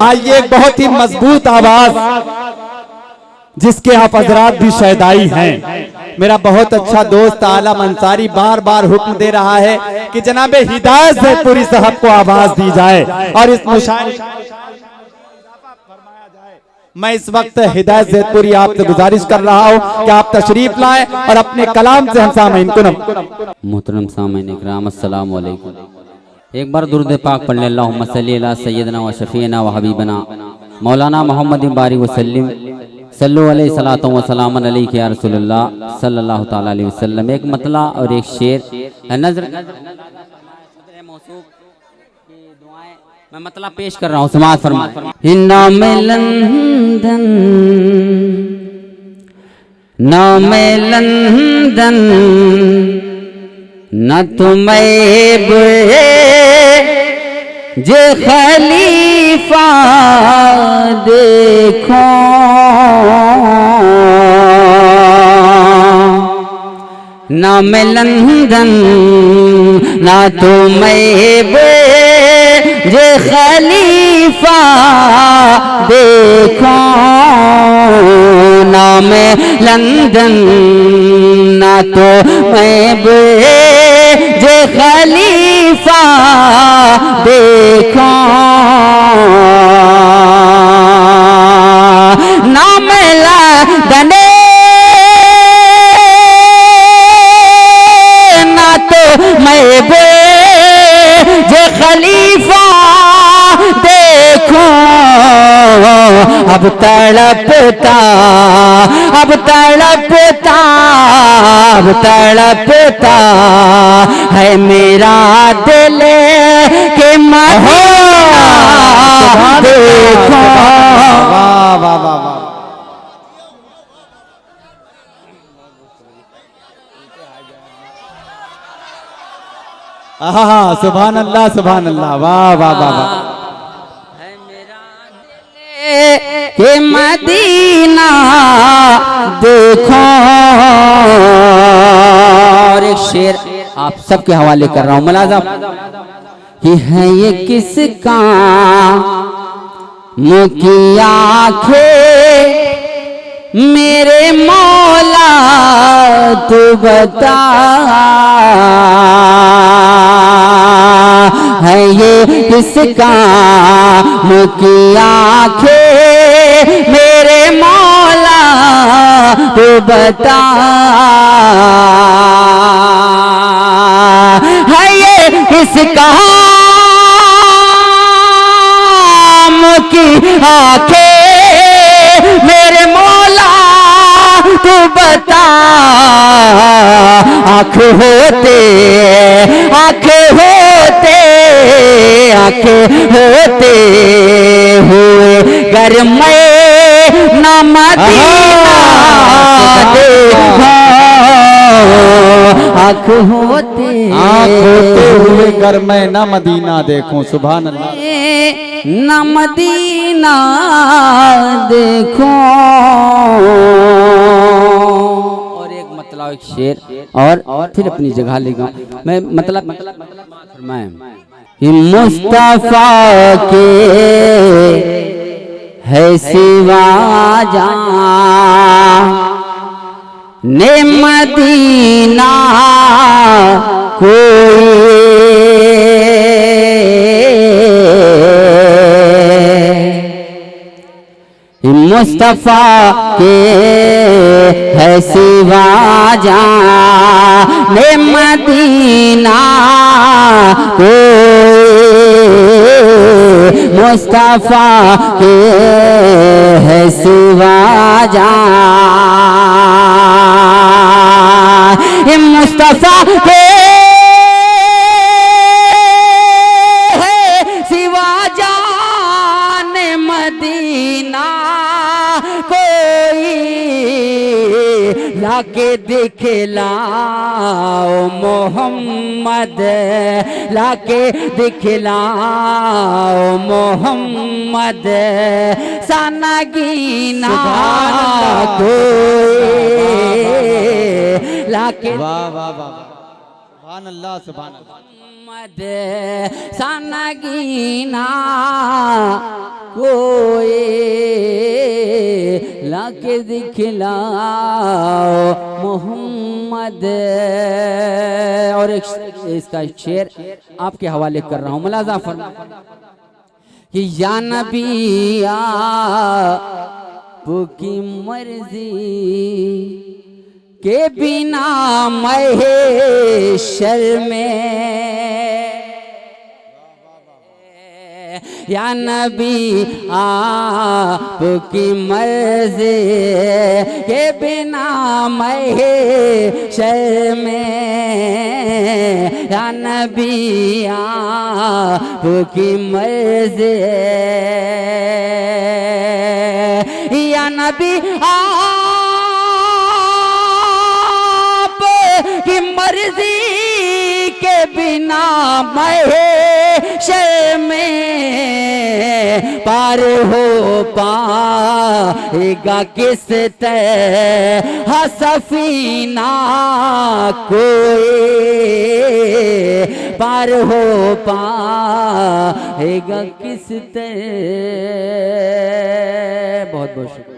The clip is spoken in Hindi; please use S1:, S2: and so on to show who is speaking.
S1: आइए एक बहुत ही मजबूत आवाज जिसके आप हजरात भी शहदाई हैं, मेरा बहुत अच्छा दोस्त आलम अंसारी बार बार हुक्म दे रहा है कि जनाब हिदायत ज़ैदपुरी साहब को आवाज दी जाए और इस मुशायरे मैं इस वक्त हिदायत ज़ैदपुरी आपसे गुजारिश कर रहा हूँ कि आप तशरीफ लाएं और अपने कलाम से हम सामईन को
S2: मोहतरम सामईन इकराम अस्सलाम वालेकुम। एक बार दुरूद पाक पढ़ ले, अल्लाहुम्मा सल्ली अला सय्यदना व शफीना व हबीबना मौलाना मोहम्मद बारिक वसल्लम सल्लु अलैहि सलातो व सलामन अलैहि या रसूलुल्लाह सल्लल्लाहु तआला अलैहि वसल्लम। एक मतला और एक शेर नजर मैं मतला पेश कर रहा हूँ, समाज फरमा। नाम लंदन नाम लंदन न तुम्हें जे खलीफा देखो नाम लंदन ना तुम्हें जे खलीफा देखो नाम लंदन ना तो मैं जे खलीफा देखो नाम लंदन ना तो मैं जे खलीफा देखो अब तड़पता अब तड़पता अब तड़पता है मेरा दिल के मदीना देखो।
S1: वाह वाह वाह हाँ, सुभान अल्लाह सुभान अल्लाह, वाह वाह वाह वाह।
S2: है मेरा दिल के मदीना देखो। और एक शेर आप सबके हवाले कर रहा हूँ, मुलाजा कि है ये किसका मुँह की आंखें मेरे मौला तू बता है ये किसका मुँह की आंखें मेरे मौला तू बता है ये किसका मुँह की आंखें मेरे मौला तू बता आँख होते आँख होते आँख होते हुए घर में न मदीना देखो आँख होते
S1: हुए घर में न मदीना देखूं। सुभान अल्लाह
S2: न मदीना देखो। और एक मतलब एक शेर और फिर अपनी जगह लेगा मैं मतलब मुस्तफा के है सिवा जान ने मदीना मुस्तफा के है सिवा जाने मदीना को मुस्तफा के है सिवा जाने मुस्तफा के लाके दिखलाओ मोहम्मद लाके दिखलाओ मोहम्मद सनगीना को लाके
S1: वाह वाह वाह सुभान अल्लाह सुभान अल्लाह
S2: मोहम्मद सनगीना कोई लाके दिखलाओ मोहम्मद। और इसका शेर आपके हवाले कर रहा हूं, मुलाजा फरमा कि या नबी आपकी मर्जी के बिना महेशर में, या नबी आपकी मर्जी के बिना महेशर में, या नबी आपकी मर्जी, या नबी आपकी मर्जी के बिना महेशर में पार हो पाएगा किस तरह सफीना कोई, पार हो पाएगा किस तरह। बहुत बहुत शुक्रिया।